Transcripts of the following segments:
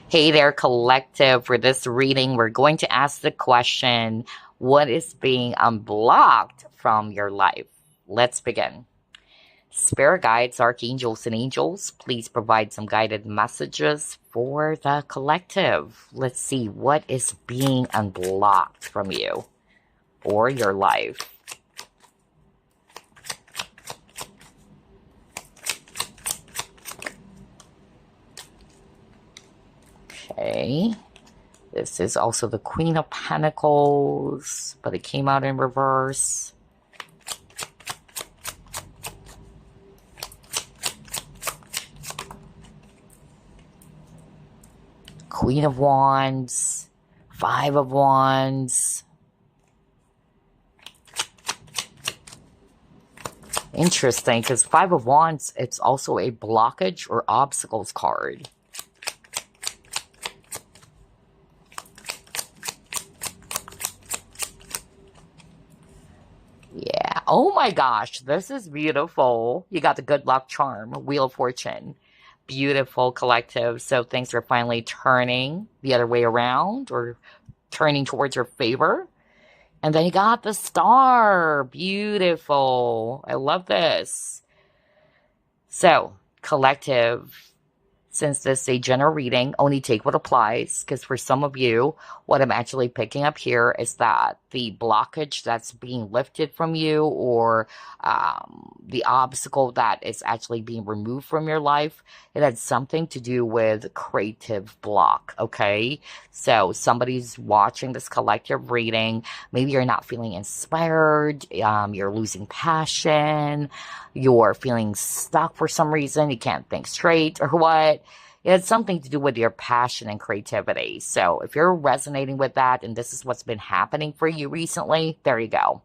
Hey there, collective. For this reading, we're going to ask the question, what is being unblocked from your life? Let's begin. Spirit guides, archangels, and angels, please provide some guided messages for the collective. Let's see what is being unblocked from you or your life. Okay. This is also the Queen of Pentacles, but it came out in reverse. Queen of Wands, Five of Wands. Interesting, because Five of Wands, it's also a blockage or obstacles card. Yeah. Oh my gosh, this is beautiful. You got the good luck charm, Wheel of Fortune. Beautiful collective. So things are finally turning the other way around or turning towards your favor. And then you got the star. Beautiful. I love this. So, collective, since this is a general reading, only take what applies, because for some of you, what I'm actually picking up here is that the blockage that's being lifted from you, or the obstacle that is actually being removed from your life, it had something to do with creative block, okay? So somebody's watching this collective reading, maybe you're not feeling inspired, you're losing passion, you're feeling stuck for some reason, you can't think straight or what. It has something to do with your passion and creativity. So if you're resonating with that and this is what's been happening for you recently, there you go.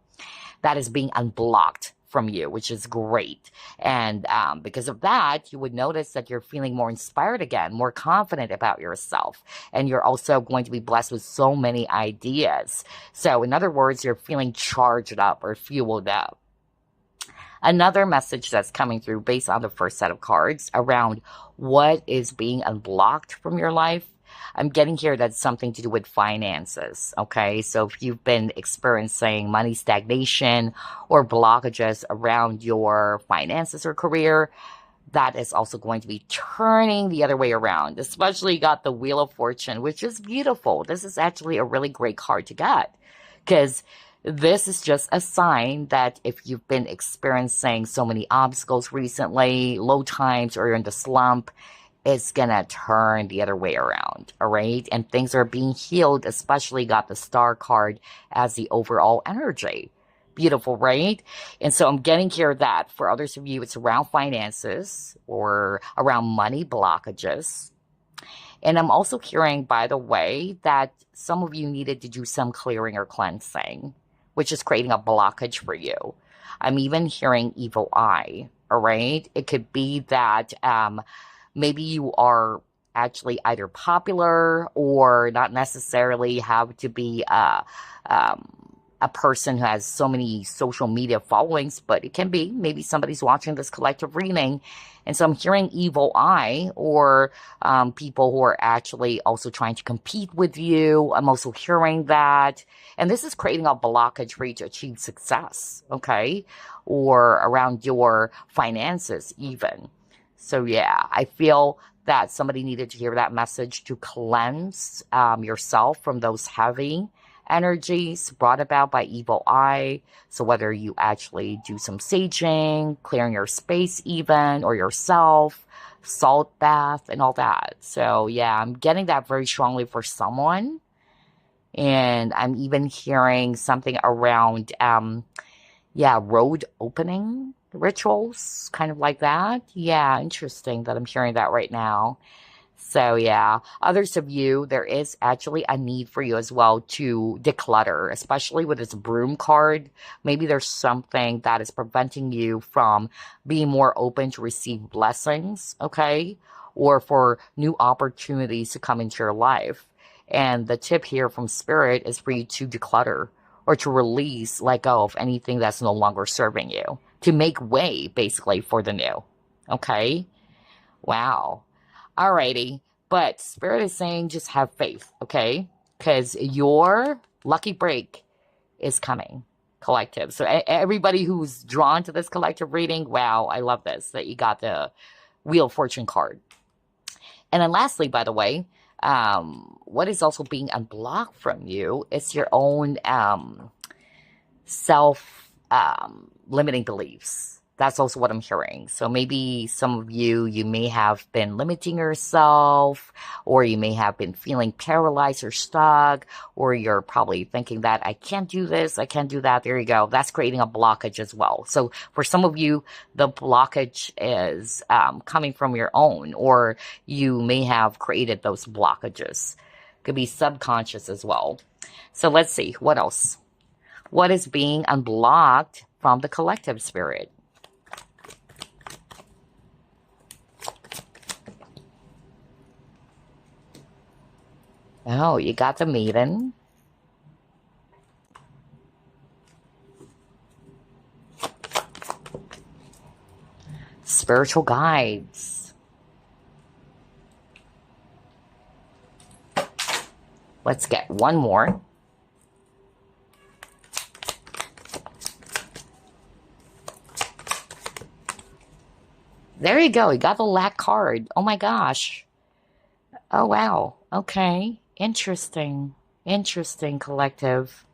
That is being unblocked from you, which is great. And because of that, you would notice that you're feeling more inspired again, more confident about yourself. And you're also going to be blessed with so many ideas. So in other words, you're feeling charged up or fueled up. Another message that's coming through based on the first set of cards around what is being unblocked from your life. I'm getting here that's something to do with finances, okay? So if you've been experiencing money stagnation or blockages around your finances or career, that is also going to be turning the other way around. Especially you got the Wheel of Fortune, which is beautiful. This is actually a really great card to get because this is just a sign that if you've been experiencing so many obstacles recently, low times, or you're in the slump, it's gonna turn the other way around, all right? And things are being healed, especially got the Star card as the overall energy. Beautiful, right? And so I'm getting here that for others of you, it's around finances or around money blockages. And I'm also hearing, by the way, that some of you needed to do some clearing or cleansing, which is creating a blockage for you. I'm even hearing evil eye, all right? It could be that maybe you are actually either popular or not necessarily have to be a person who has so many social media followings, but it can be maybe somebody's watching this collective reading. And so I'm hearing evil eye or people who are actually also trying to compete with you. I'm also hearing that. And this is creating a blockage for you to achieve success, okay? Or around your finances even. So yeah, I feel that somebody needed to hear that message to cleanse yourself from those heavy energies brought about by evil eye. So whether you actually do some saging, clearing your space even, or yourself, salt bath and all that. So yeah, I'm getting that very strongly for someone. And I'm even hearing something around, road opening rituals, kind of like that. Yeah, interesting that I'm hearing that right now. So yeah, others of you, there is actually a need for you as well to declutter, especially with this broom card. Maybe there's something that is preventing you from being more open to receive blessings, okay? Or for new opportunities to come into your life. And the tip here from Spirit is for you to declutter or to release, let go of anything that's no longer serving you, to make way basically for the new, okay? Wow. Alrighty. But Spirit is saying just have faith, okay? Because your lucky break is coming, collective. So everybody who's drawn to this collective reading, wow, I love this, that you got the Wheel of Fortune card. And then lastly, by the way, what is also being unblocked from you is your own self limiting beliefs. That's also what I'm hearing. So maybe some of you may have been limiting yourself, or you may have been feeling paralyzed or stuck, or you're probably thinking that I can't do this, I can't do that. There you go. That's creating a blockage as well. So for some of you, the blockage is coming from your own, or you may have created those blockages. Could be subconscious as well. So let's see, what else? What is being unblocked from the collective spirit? Oh, you got the maiden. Spiritual guides. Let's get one more. There you go. You got the lack card. Oh my gosh. Oh wow. Okay. Interesting. Interesting, collective.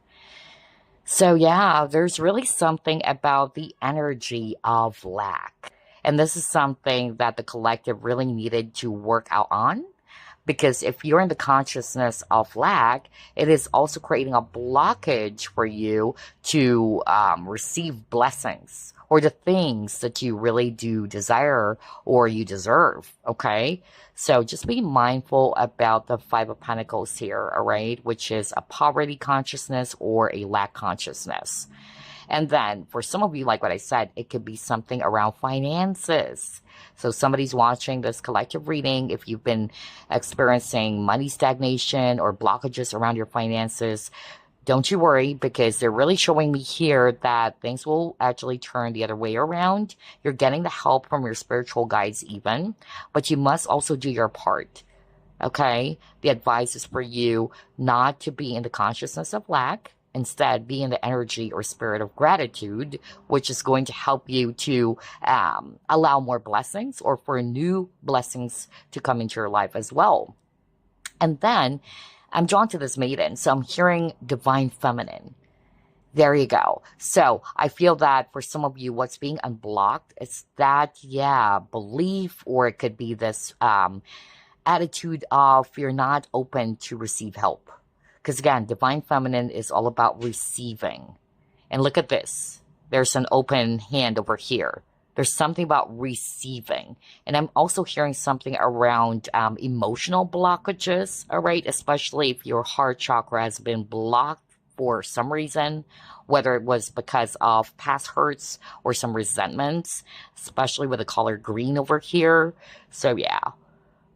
So yeah, there's really something about the energy of lack. And this is something that the collective really needed to work out on. Because if you're in the consciousness of lack, it is also creating a blockage for you to receive blessings or the things that you really do desire or you deserve. Okay. So just be mindful about the Five of Pentacles here, all right, which is a poverty consciousness or a lack consciousness. And then for some of you, like what I said, it could be something around finances. So somebody's watching this collective reading. If you've been experiencing money stagnation or blockages around your finances, don't you worry, because they're really showing me here that things will actually turn the other way around. You're getting the help from your spiritual guides even, but you must also do your part. Okay? The advice is for you not to be in the consciousness of lack. Instead, be in the energy or spirit of gratitude, which is going to help you to allow more blessings or for new blessings to come into your life as well. And then I'm drawn to this maiden. So I'm hearing divine feminine. There you go. So I feel that for some of you, what's being unblocked is that, yeah, belief, or it could be this attitude of you're not open to receive help. Because again, divine feminine is all about receiving. And look at this. There's an open hand over here. There's something about receiving. And I'm also hearing something around emotional blockages, all right? Especially if your heart chakra has been blocked for some reason, whether it was because of past hurts or some resentments, especially with the color green over here. So yeah,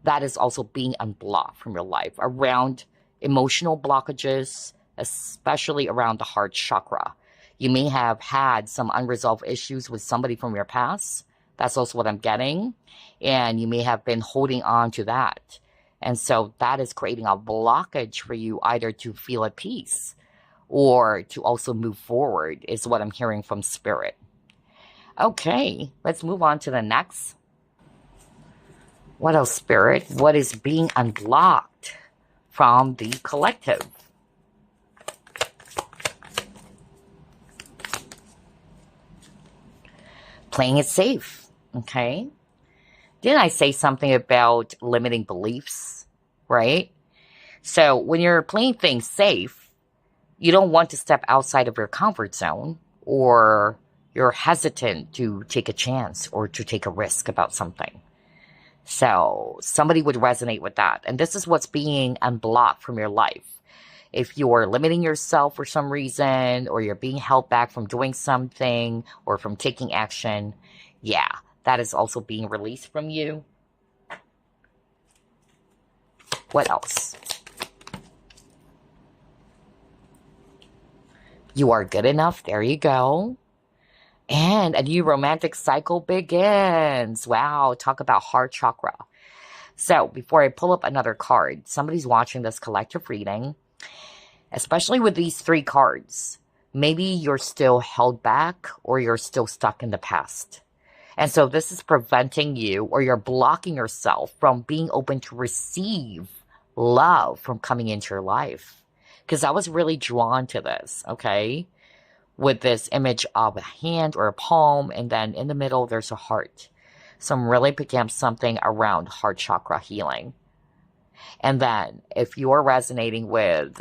that is also being unblocked from your life around emotional blockages, especially around the heart chakra. You may have had some unresolved issues with somebody from your past. That's also what I'm getting. And you may have been holding on to that. And so that is creating a blockage for you either to feel at peace or to also move forward is what I'm hearing from Spirit. Okay, let's move on to the next. What else, Spirit? What is being unblocked from the collective? Playing it safe, okay? Didn't I say something about limiting beliefs, right? So when you're playing things safe, you don't want to step outside of your comfort zone, or you're hesitant to take a chance or to take a risk about something. So somebody would resonate with that. And this is what's being unblocked from your life. If you're limiting yourself for some reason, or you're being held back from doing something or from taking action, yeah, that is also being released from you. What else? You are good enough. There you go. And a new romantic cycle begins. Wow, talk about heart chakra. So before I pull up another card, somebody's watching this collective reading, especially with these three cards. Maybe you're still held back or you're still stuck in the past. And so this is preventing you, or you're blocking yourself from being open to receive love from coming into your life. Because I was really drawn to this, okay? With this image of a hand or a palm, and then in the middle there's a heart. So I'm really picking up something around heart chakra healing. And then if you're resonating with,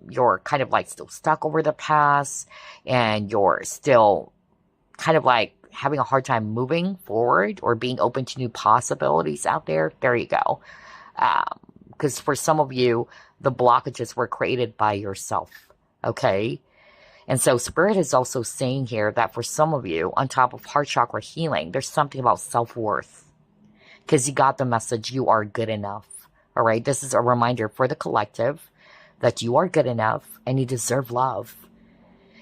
you're kind of like still stuck over the past, and you're still kind of like having a hard time moving forward or being open to new possibilities out there, there you go. Because for some of you, the blockages were created by yourself, okay? And so Spirit is also saying here that for some of you, on top of heart chakra healing, there's something about self-worth. Because you got the message, you are good enough. All right, this is a reminder for the collective that you are good enough and you deserve love.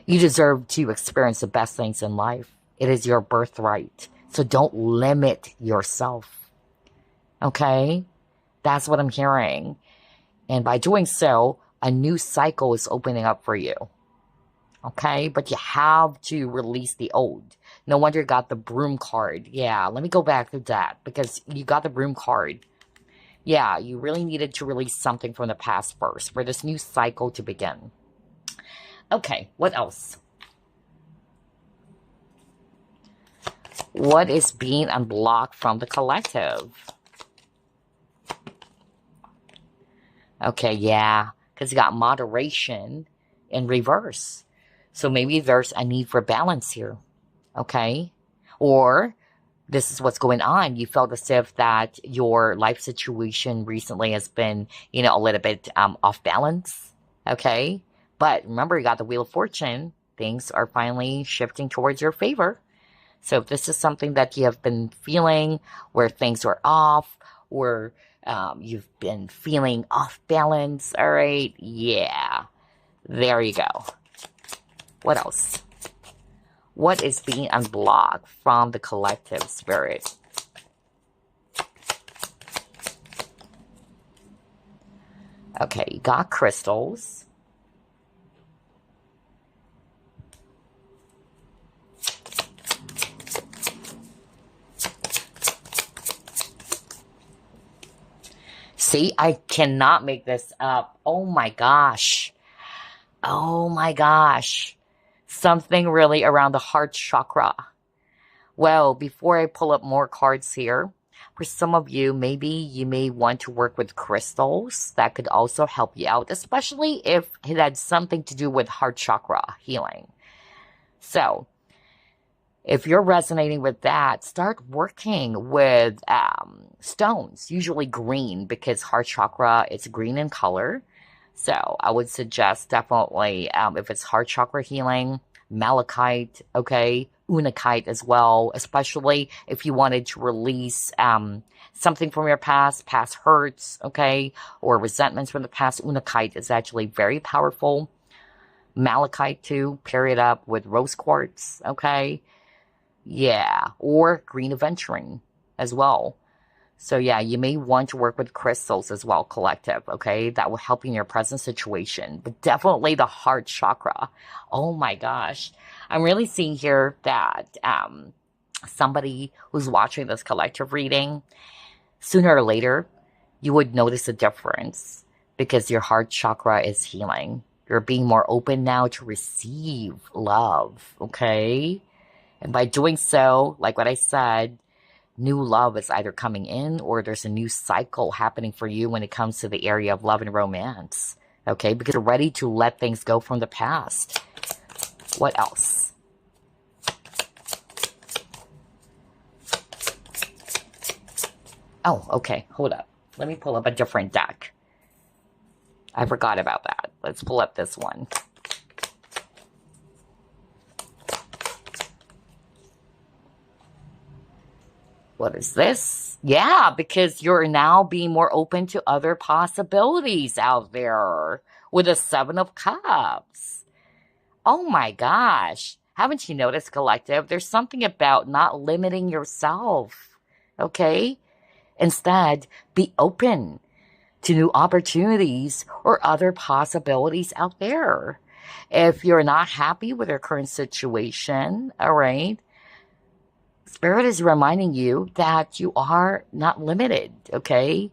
You deserve to experience the best things in life. It is your birthright. So don't limit yourself. Okay? That's what I'm hearing. And by doing so, a new cycle is opening up for you. Okay? But you have to release the old. No wonder you got the broom card. Yeah, let me go back to that because you got the broom card. Yeah, you really needed to release something from the past first for this new cycle to begin. Okay, what else? What is being unblocked from the collective? Okay, yeah, because you got moderation in reverse. So maybe there's a need for balance here, okay? Or this is what's going on. You felt as if that your life situation recently has been, a little bit off balance, okay? But remember, you got the Wheel of Fortune. Things are finally shifting towards your favor. So if this is something that you have been feeling where things are off, or you've been feeling off balance, all right, yeah, there you go. What else? What is being unblocked from the collective, Spirit? Okay, you got crystals. See, I cannot make this up. Oh my gosh. Oh my gosh. Something really around the heart chakra. Well, before I pull up more cards here, for some of you, maybe you may want to work with crystals. That could also help you out, especially if it had something to do with heart chakra healing. So, if you're resonating with that, start working with stones, usually green, because heart chakra is green in color. So I would suggest definitely, if it's heart chakra healing, malachite, okay, unakite as well, especially if you wanted to release something from your past hurts, okay, or resentments from the past. Unakite is actually very powerful. Malachite too, pair it up with rose quartz, okay. Yeah, or green aventurine as well. So yeah, you may want to work with crystals as well, collective, okay? That will help you in your present situation. But definitely the heart chakra. Oh my gosh. I'm really seeing here that somebody who's watching this collective reading, sooner or later, you would notice a difference because your heart chakra is healing. You're being more open now to receive love, okay? And by doing so, like what I said, new love is either coming in or there's a new cycle happening for you when it comes to the area of love and romance. Okay? Because you're ready to let things go from the past. What else? Oh, okay. Hold up. Let me pull up a different deck. I forgot about that. Let's pull up this one. What is this? Yeah, because you're now being more open to other possibilities out there with a Seven of Cups. Oh my gosh. Haven't you noticed, collective? There's something about not limiting yourself. Okay? Instead, be open to new opportunities or other possibilities out there. If you're not happy with your current situation, all right, Spirit is reminding you that you are not limited, okay?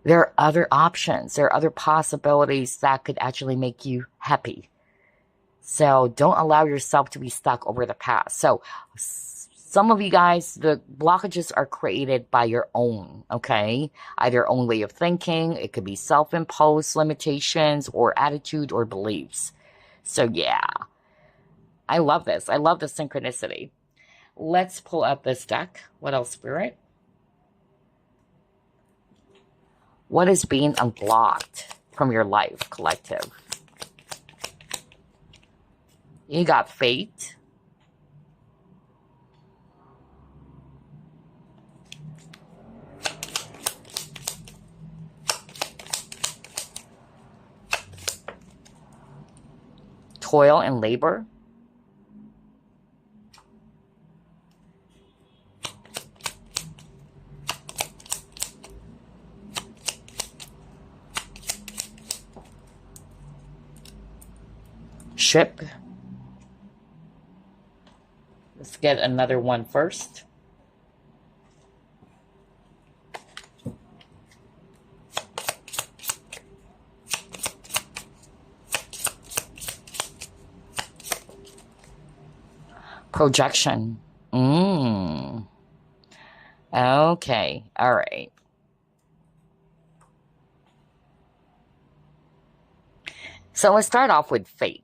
There are other options, there are other possibilities that could actually make you happy. So don't allow yourself to be stuck over the past. So some of you guys, the blockages are created by your own, okay? Either your own way of thinking, it could be self-imposed limitations or attitude or beliefs. So yeah, I love this. I love the synchronicity. Let's pull up this deck. What else, Spirit? What is being unblocked from your life, collective? You got fate. Toil and labor. Ship. Let's get another one first. Projection. Okay. All right. So let's start off with fate.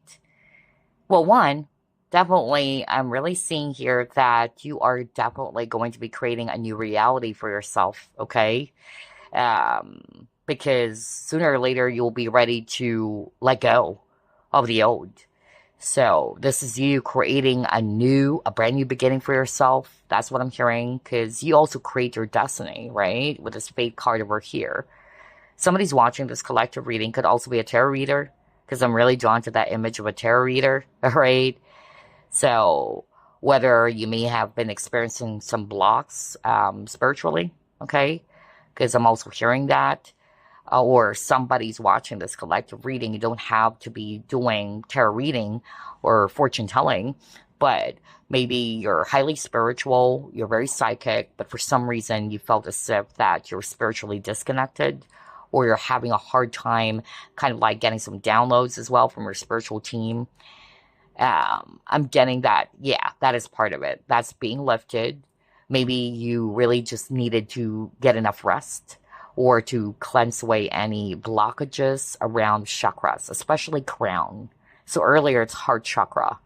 Well, one, definitely, I'm really seeing here that you are definitely going to be creating a new reality for yourself, okay? Because sooner or later, you'll be ready to let go of the old. So this is you creating a brand new beginning for yourself. That's what I'm hearing, because you also create your destiny, right? With this fate card over here. Somebody's watching this collective reading could also be a tarot reader, because I'm really drawn to that image of a tarot reader, all right? So whether you may have been experiencing some blocks spiritually, okay? Because I'm also hearing that. Or somebody's watching this collective reading. You don't have to be doing tarot reading or fortune telling, but maybe you're highly spiritual, you're very psychic, but for some reason you felt as if that you're spiritually disconnected, or you're having a hard time kind of like getting some downloads as well from your spiritual team. I'm getting that, yeah, that is part of it. That's being lifted. Maybe you really just needed to get enough rest or to cleanse away any blockages around chakras, especially crown. So earlier it's heart chakra.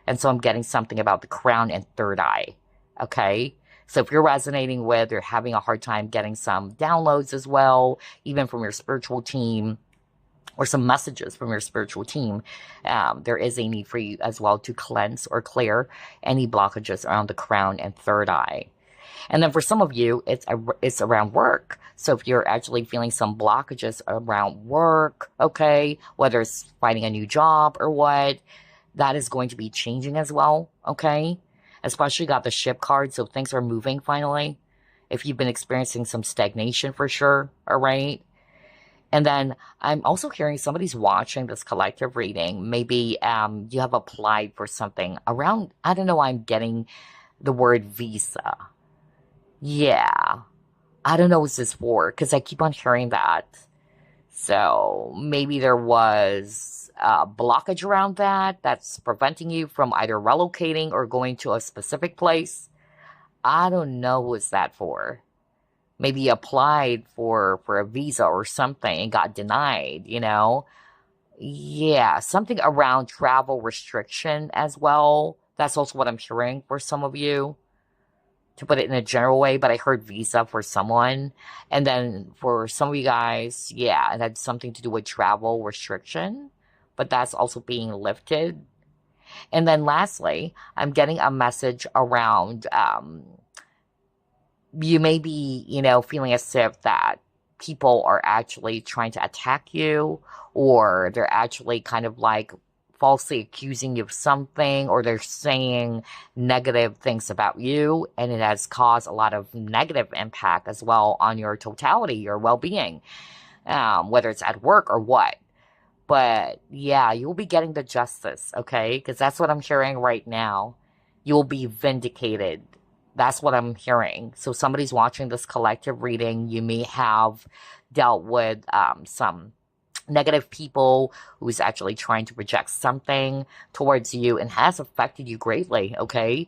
And so I'm getting something about the crown and third eye. Okay? So if you're resonating with or having a hard time getting some downloads as well, even from your spiritual team, or some messages from your spiritual team, there is a need for you as well to cleanse or clear any blockages around the crown and third eye. And then for some of you, it's around work. So if you're actually feeling some blockages around work, okay, whether it's finding a new job or what, that is going to be changing as well, okay? Especially got the ship card, so things are moving finally. If you've been experiencing some stagnation for sure, all right? And then I'm also hearing somebody's watching this collective reading. Maybe you have applied for something around, I don't know, I'm getting the word visa. Yeah. I don't know what this for, because I keep on hearing that. So maybe there was a blockage around that that's preventing you from either relocating or going to a specific place. I don't know what's that for. Maybe you applied for a visa or something and got denied, you know? Yeah, something around travel restriction as well. That's also what I'm hearing for some of you, to put it in a general way, but I heard visa for someone. And then for some of you guys, yeah, it had something to do with travel restriction, but that's also being lifted. And then lastly, I'm getting a message around, you may be, feeling as if that people are actually trying to attack you, or they're actually kind of like falsely accusing you of something, or they're saying negative things about you, and it has caused a lot of negative impact as well on your totality, your well-being, whether it's at work or what. But yeah, you'll be getting the justice, okay? Because that's what I'm hearing right now. You'll be vindicated. That's what I'm hearing. So somebody's watching this collective reading. You may have dealt with some negative people who's actually trying to project something towards you and has affected you greatly, okay?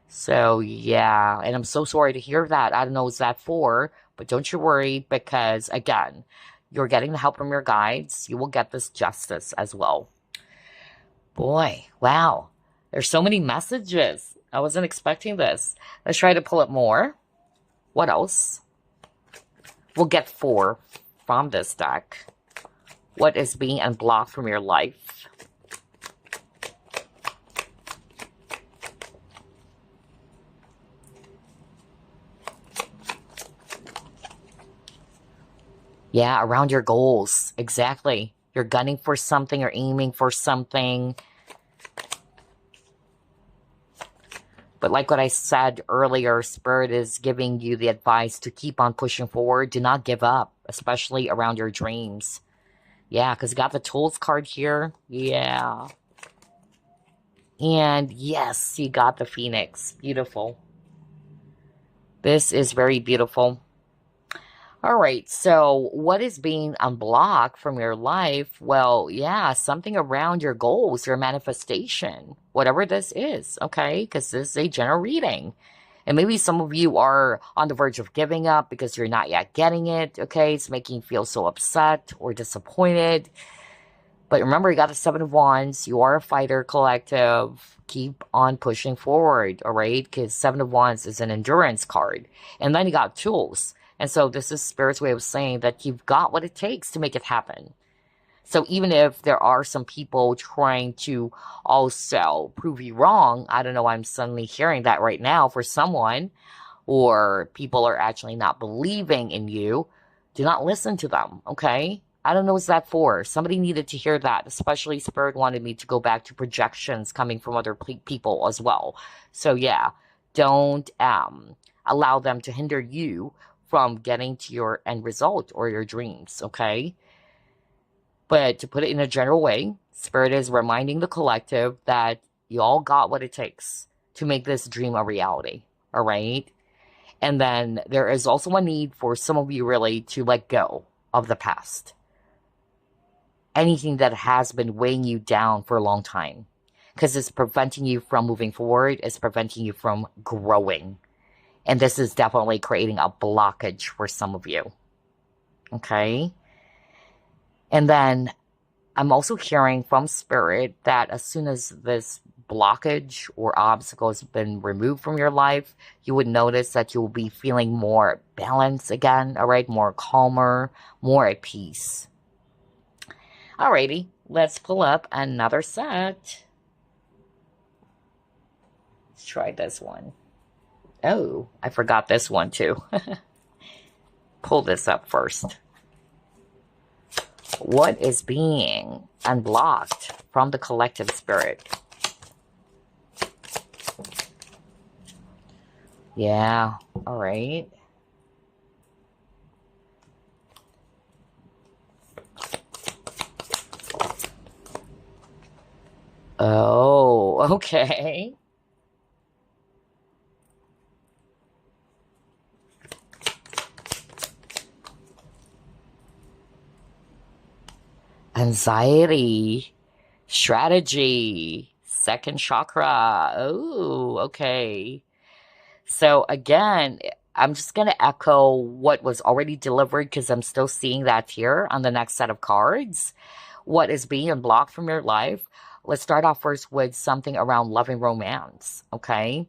So yeah, and I'm so sorry to hear that. I don't know what's that for, but don't you worry, because again, you're getting the help from your guides. You will get this justice as well. Boy, wow. There's so many messages. I wasn't expecting this. Let's try to pull up more. What else? We'll get 4 from this deck. What is being unblocked from your life? Yeah, around your goals. Exactly. You're gunning for something or aiming for something. But like what I said earlier, Spirit is giving you the advice to keep on pushing forward. Do not give up, especially around your dreams. Yeah, because you got the Tools card here. Yeah. And yes, you got the Phoenix. Beautiful. This is very beautiful. All right, so what is being unblocked from your life? Well, yeah, something around your goals, your manifestation, whatever this is, okay? Because this is a general reading. And maybe some of you are on the verge of giving up because you're not yet getting it, okay? It's making you feel so upset or disappointed. But remember, you got the 7 of Wands. You are a fighter collective. Keep on pushing forward, all right? Because 7 of Wands is an endurance card. And then you got Tools. And so this is Spirit's way of saying that you've got what it takes to make it happen. So even if there are some people trying to also prove you wrong, I don't know, I'm suddenly hearing that right now for someone, or people are actually not believing in you, do not listen to them, okay? I don't know what's that for. Somebody needed to hear that, especially Spirit wanted me to go back to projections coming from other people as well. So yeah, don't allow them to hinder you from getting to your end result or your dreams, okay? But to put it in a general way, Spirit is reminding the collective that you all got what it takes to make this dream a reality, all right? And then there is also a need for some of you really to let go of the past. Anything that has been weighing you down for a long time, because it's preventing you from moving forward, it's preventing you from growing. And this is definitely creating a blockage for some of you. Okay? And then I'm also hearing from Spirit that as soon as this blockage or obstacle has been removed from your life, you would notice that you will be feeling more balanced again, all right? More calmer, more at peace. Alrighty, let's pull up another set. Let's try this one. Oh, I forgot this one too. Pull this up first. What is being unblocked from the collective spirit? Yeah, all right. Oh, okay. Anxiety, strategy, second chakra. Oh, okay. So again, I'm just going to echo what was already delivered because I'm still seeing that here on the next set of cards. What is being unblocked from your life? Let's start off first with something around love and romance, okay?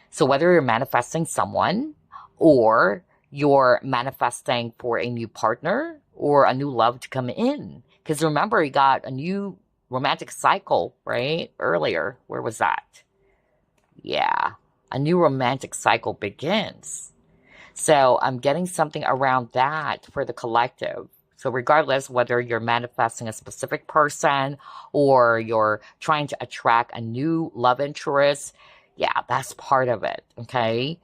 So whether you're manifesting someone or you're manifesting for a new partner or a new love to come in. Because remember, you got a new romantic cycle, right? Earlier, where was that? Yeah, a new romantic cycle begins. So I'm getting something around that for the collective. So regardless whether you're manifesting a specific person or you're trying to attract a new love interest, yeah, that's part of it, okay?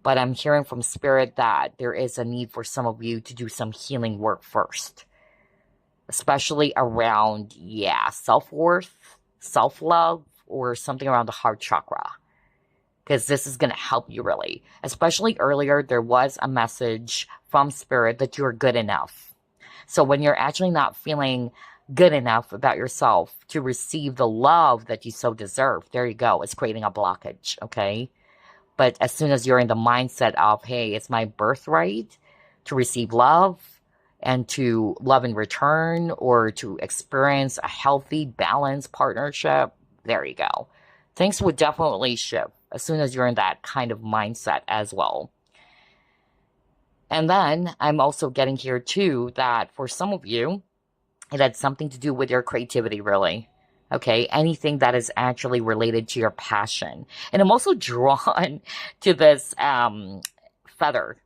But I'm hearing from Spirit that there is a need for some of you to do some healing work first, especially around, yeah, self-worth, self-love, or something around the heart chakra. Because this is going to help you really. Especially earlier, there was a message from Spirit that you're good enough. So when you're actually not feeling good enough about yourself to receive the love that you so deserve, there you go. It's creating a blockage, okay? But as soon as you're in the mindset of, hey, it's my birthright to receive love and to love in return or to experience a healthy, balanced partnership, there you go. Things would definitely shift as soon as you're in that kind of mindset as well. And then I'm also getting here too that for some of you, it had something to do with your creativity, really. Okay, anything that is actually related to your passion. And I'm also drawn to this feather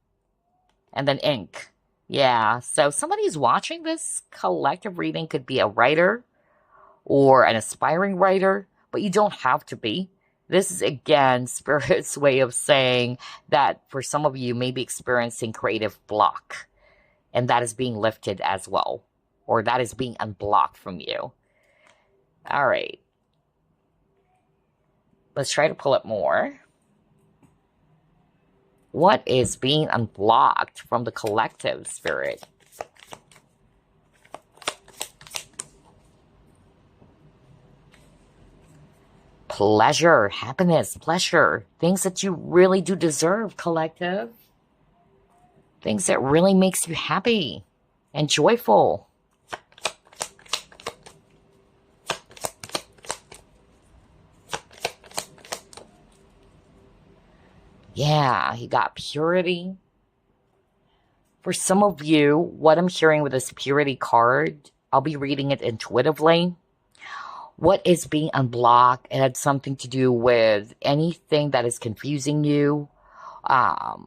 and then ink. Yeah, so somebody who's watching this collective reading could be a writer or an aspiring writer, but you don't have to be. This is, again, Spirit's way of saying that for some of you, may be experiencing creative block, and that is being lifted as well, or that is being unblocked from you. All right. Let's try to pull up more. What is being unblocked from the collective, Spirit? Pleasure, happiness, pleasure. Things that you really do deserve, collective. Things that really makes you happy and joyful. Yeah, you got purity. For some of you, what I'm hearing with this purity card, I'll be reading it intuitively. What is being unblocked? It had something to do with anything that is confusing you. I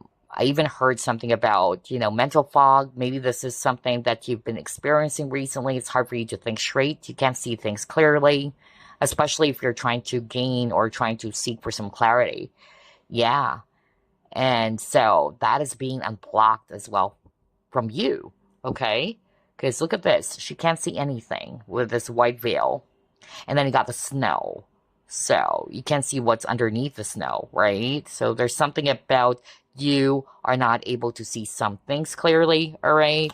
even heard something about, mental fog. Maybe this is something that you've been experiencing recently. It's hard for you to think straight. You can't see things clearly, especially if you're trying to gain or trying to seek for some clarity. Yeah. And so that is being unblocked as well from you, okay? Because look at this. She can't see anything with this white veil. And then you got the snow. So you can't see what's underneath the snow, right? So there's something about you are not able to see some things clearly, all right?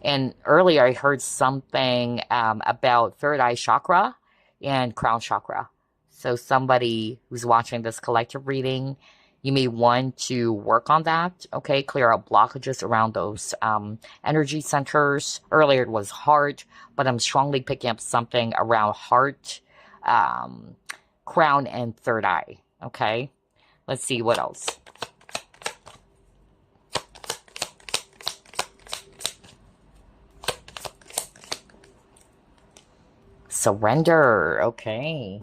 And earlier I heard something about third eye chakra and crown chakra. So somebody who's watching this collective reading, you may want to work on that, okay? Clear out blockages around those energy centers. Earlier it was heart, but I'm strongly picking up something around heart, crown, and third eye, okay? Let's see what else. Surrender, okay.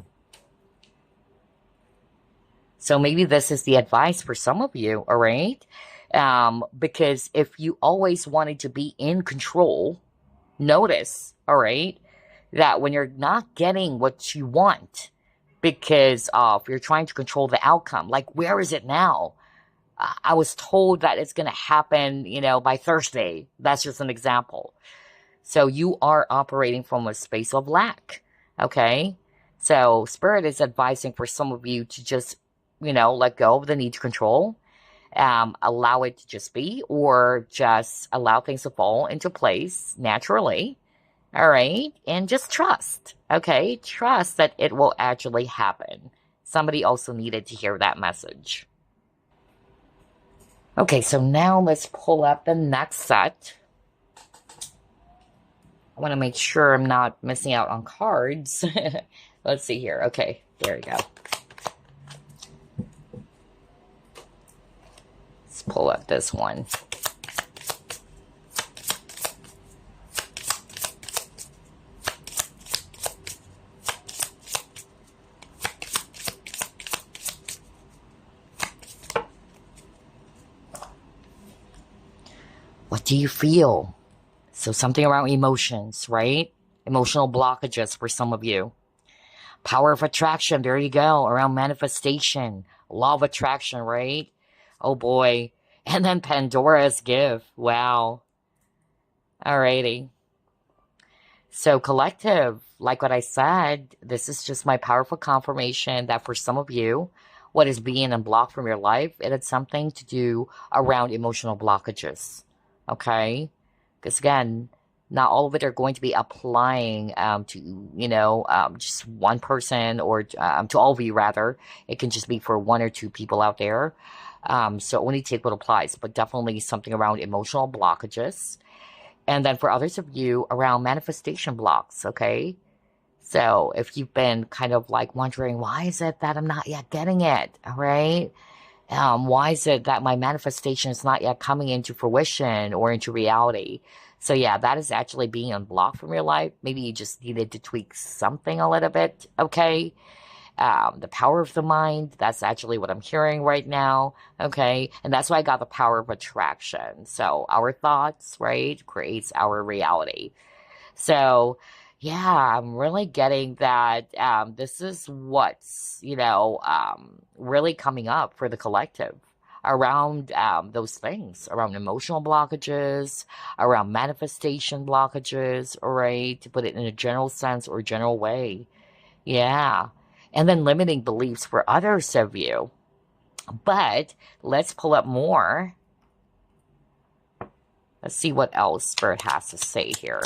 So maybe this is the advice for some of you, all right? Because if you always wanted to be in control, notice, all right, that when you're not getting what you want because of you're trying to control the outcome, like where is it now? I was told that it's going to happen, by Thursday. That's just an example. So you are operating from a space of lack, okay? So Spirit is advising for some of you to just let go of the need to control, allow it to just be, or just allow things to fall into place naturally, all right? And just trust, okay? Trust that it will actually happen. Somebody also needed to hear that message. Okay, so now let's pull up the next set. I want to make sure I'm not missing out on cards. Let's see here. Okay, there we go. Pull up this one. What do you feel? So something around emotions, right? Emotional blockages for some of you. Power of attraction, there you go, around manifestation. Law of attraction, right? Oh boy. And then Pandora's gift. Wow. Alrighty. So collective, like what I said, this is just my powerful confirmation that for some of you, what is being unblocked from your life, it had something to do around emotional blockages. Okay? Because again, not all of it are going to be applying to, just one person or to all of you rather. It can just be for one or two people out there. So only take what applies, but definitely something around emotional blockages. And then for others of you around manifestation blocks, okay? So if you've been kind of like wondering, why is it that I'm not yet getting it, all right? Why is it that my manifestation is not yet coming into fruition or into reality? So yeah, that is actually being unblocked from your life. Maybe you just needed to tweak something a little bit, okay? The power of the mind, that's actually what I'm hearing right now, okay? And that's why I got the power of attraction. So our thoughts, right, creates our reality. So yeah, I'm really getting that this is what's, really coming up for the collective around those things, around emotional blockages, around manifestation blockages, all right, to put it in a general sense or general way. Yeah. And then limiting beliefs for others of you. But let's pull up more. Let's see what else Spirit has to say here.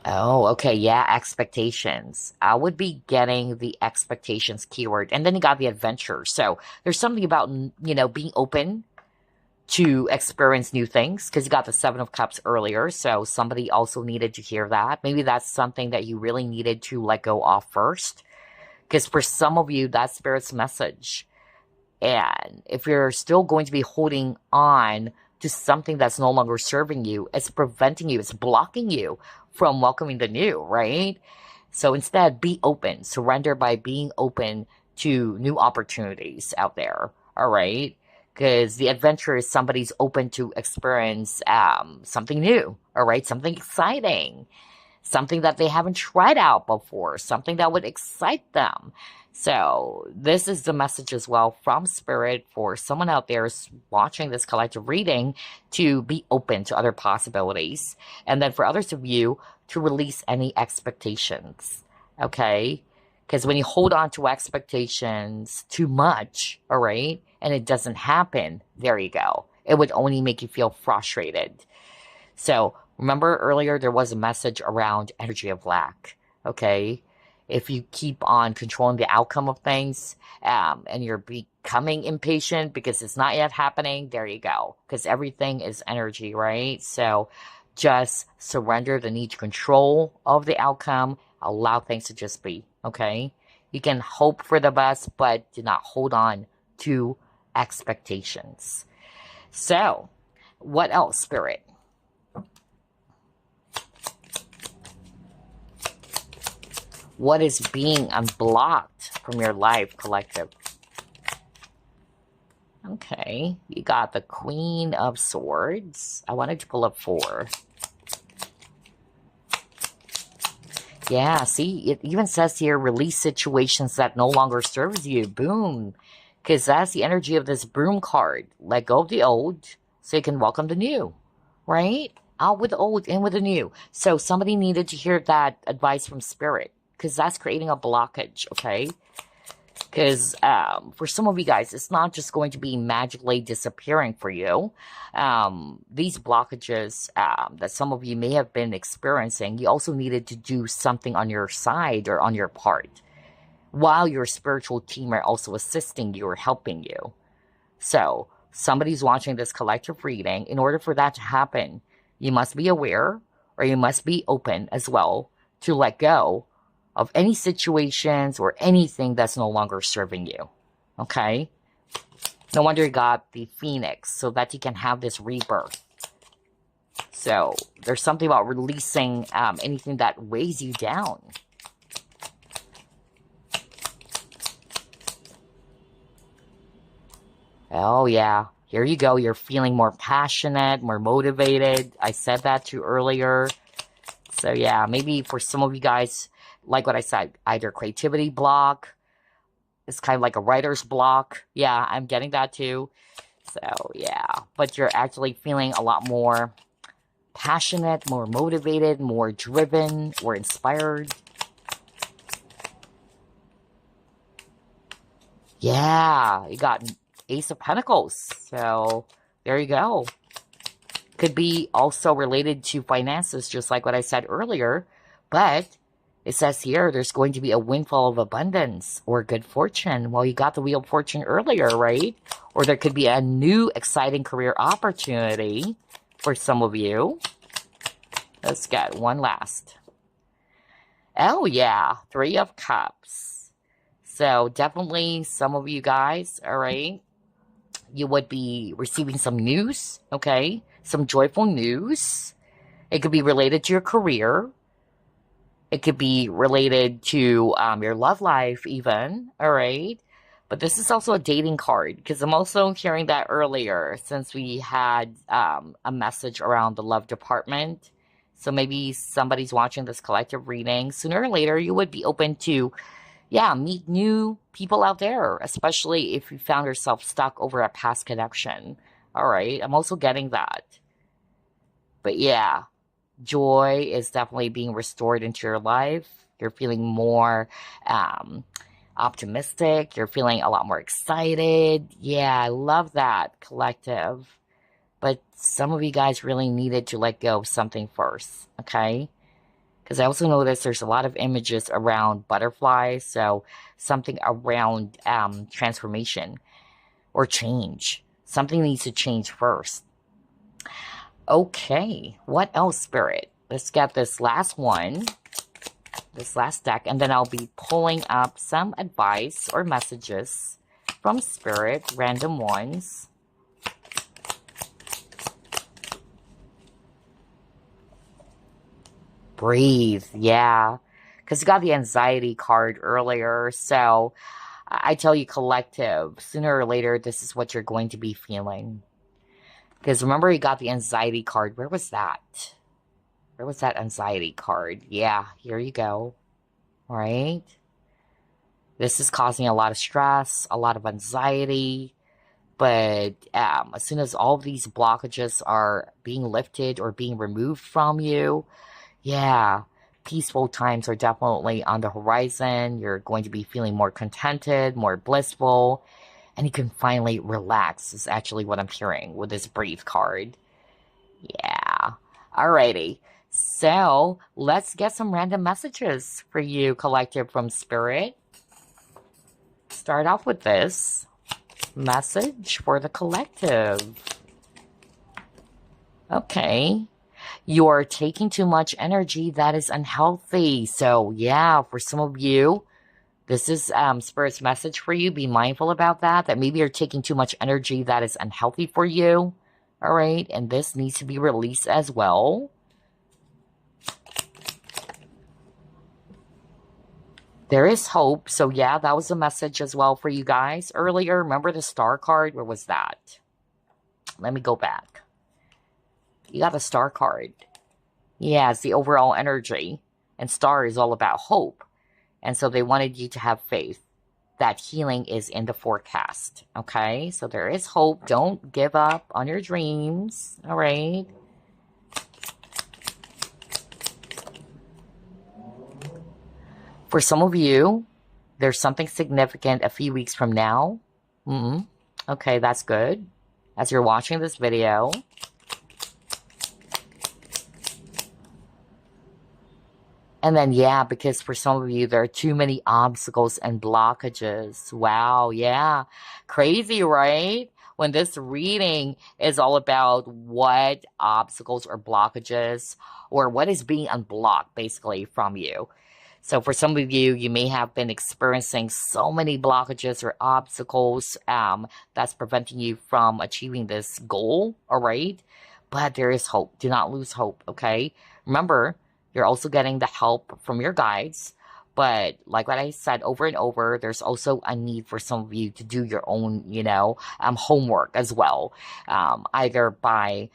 Oh, okay. Yeah, expectations. I would be getting the expectations keyword. And then you got the adventure. So there's something about, being open to experience new things because you got the Seven of Cups earlier. So somebody also needed to hear that. Maybe that's something that you really needed to let go of first. Because for some of you, that's Spirit's message. And if you're still going to be holding on to something that's no longer serving you, it's preventing you, it's blocking you from welcoming the new, right? So instead, be open. Surrender by being open to new opportunities out there, all right? Because the adventure is somebody's open to experience something new, all right? Something exciting, something that they haven't tried out before, something that would excite them. So this is the message as well from Spirit for someone out there watching this collective reading to be open to other possibilities. And then for others of you to release any expectations, okay? Because when you hold on to expectations too much, all right, and it doesn't happen, there you go. It would only make you feel frustrated. So remember earlier there was a message around energy of lack, okay? If you keep on controlling the outcome of things and you're becoming impatient because it's not yet happening, there you go. Because everything is energy, right? So just surrender the need to control of the outcome. Allow things to just be, okay? You can hope for the best, but do not hold on to expectations. So, what else, Spirit? What is being unblocked from your life, collective? Okay, you got the Queen of Swords. I wanted to pull up 4. Yeah, see, it even says here, release situations that no longer serves you. Boom. Because that's the energy of this broom card. Let go of the old so you can welcome the new, right? Out with the old, in with the new. So somebody needed to hear that advice from Spirit because that's creating a blockage, okay? Because for some of you guys, it's not just going to be magically disappearing for you. These blockages that some of you may have been experiencing, you also needed to do something on your side or on your part, while your spiritual team are also assisting you or helping you. So somebody's watching this collective reading. In order for that to happen, you must be aware or you must be open as well to let go of any situations or anything that's no longer serving you. Okay? No wonder you got the Phoenix, so that you can have this rebirth. So there's something about releasing anything that weighs you down. Oh yeah, Here you go. You're feeling more passionate, more motivated. I said that to you earlier. So yeah, maybe for some of you guys, like what I said, either creativity block, it's kind of like a writer's block. Yeah, I'm getting that too. So yeah, but you're actually feeling a lot more passionate, more motivated, more driven, or inspired. Yeah, you got Ace of Pentacles. So there you go. Could be also related to finances, just like what I said earlier. But it says here there's going to be a windfall of abundance or good fortune. Well, you got the Wheel of Fortune earlier, right? Or there could be a new exciting career opportunity for some of you. Let's get one last. Oh, yeah. Three of Cups. So definitely some of you guys, all right, you would be receiving some news, okay? Some joyful news. It could be related to your career. It could be related to your love life even, all right? But this is also a dating card because I'm also hearing that earlier since we had a message around the love department. So maybe somebody's watching this collective reading. Sooner or later, you would be open to, yeah, meet new people out there, especially if you found yourself stuck over a past connection. All right, I'm also getting that. But yeah, joy is definitely being restored into your life. You're feeling more optimistic. You're feeling a lot more excited. Yeah, I love that, collective. But some of you guys really needed to let go of something first, okay? Because I also noticed there's a lot of images around butterflies, so something around transformation or change. Something needs to change first. Okay, what else, Spirit? Let's get this last one, this last deck, and then I'll be pulling up some advice or messages from Spirit, random ones. Breathe, yeah, because you got the anxiety card earlier, so I tell you, collective, sooner or later, this is what you're going to be feeling. Because remember, you got the anxiety card. Where was that? Where was that anxiety card? Yeah, here you go. All right. This is causing a lot of stress, a lot of anxiety. But as soon as all of these blockages are being lifted or being removed from you, yeah, peaceful times are definitely on the horizon. You're going to be feeling more contented, more blissful, and you can finally relax, is actually what I'm hearing with this Breathe card. Yeah. Alrighty. So let's get some random messages for you, collective, from Spirit. Start off with this message for the collective. Okay. You're taking too much energy that is unhealthy. So yeah, for some of you, this is Spirit's message for you. Be mindful about that, that maybe you're taking too much energy that is unhealthy for you. All right, and this needs to be released as well. There is hope. So yeah, that was a message as well for you guys. Earlier, remember the star card? Where was that? Let me go back. You got the star card. Yeah, it's the overall energy. And star is all about hope. And so they wanted you to have faith that healing is in the forecast. Okay, so there is hope. Don't give up on your dreams. All right. For some of you, there's something significant a few weeks from now. Okay, that's good. As you're watching this video. And then, yeah, because for some of you, there are too many obstacles and blockages. Wow, yeah. Crazy, right? When this reading is all about what obstacles or blockages or what is being unblocked, basically, from you. So for some of you, you may have been experiencing so many blockages or obstacles that's preventing you from achieving this goal, all right? But there is hope. Do not lose hope, okay? Remember, you're also getting the help from your guides, But like what I said over and over, there's also a need for some of you to do your own, homework as well. Either by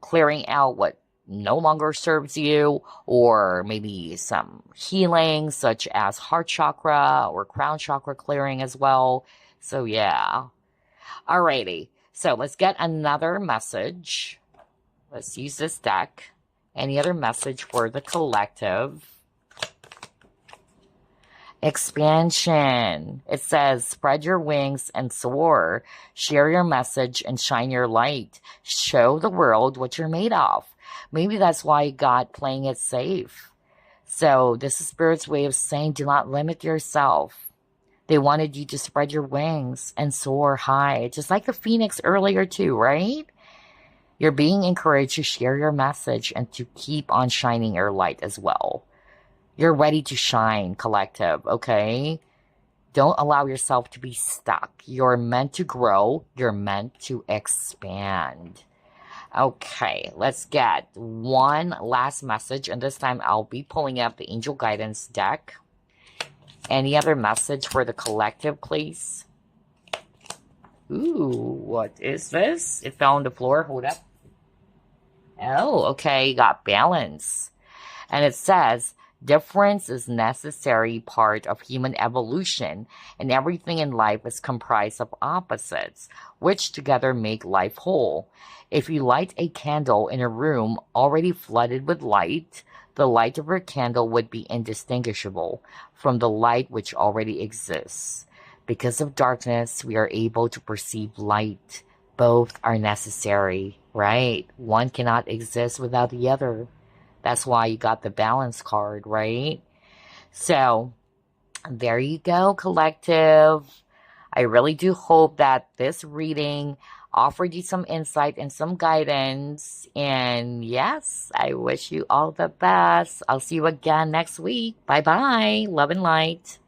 clearing out what no longer serves you, or maybe some healing, such as heart chakra or crown chakra clearing as well. So, yeah. Alrighty. So, let's get another message. Let's use this deck. Any other message for the collective? Expansion. It says, spread your wings and soar. Share your message and shine your light. Show the world what you're made of. Maybe that's why you got playing it safe. So this is Spirit's way of saying, do not limit yourself. They wanted you to spread your wings and soar high, just like the phoenix earlier too, right? You're being encouraged to share your message and to keep on shining your light as well. You're ready to shine, collective, okay? Don't allow yourself to be stuck. You're meant to grow. You're meant to expand. Okay, let's get one last message, and this time I'll be pulling up the Angel Guidance deck. Any other message for the collective, please? Ooh, what is this? It fell on the floor. Hold up. Oh, okay, got balance. And it says, difference is necessary part of human evolution, and everything in life is comprised of opposites, which together make life whole. If you light a candle in a room already flooded with light, the light of your candle would be indistinguishable from the light which already exists. Because of darkness, we are able to perceive light. Both are necessary, right? One cannot exist without the other. That's why you got the balance card, right? So, there you go, collective. I really do hope that this reading offered you some insight and some guidance. And yes, I wish you all the best. I'll see you again next week. Bye-bye. Love and light.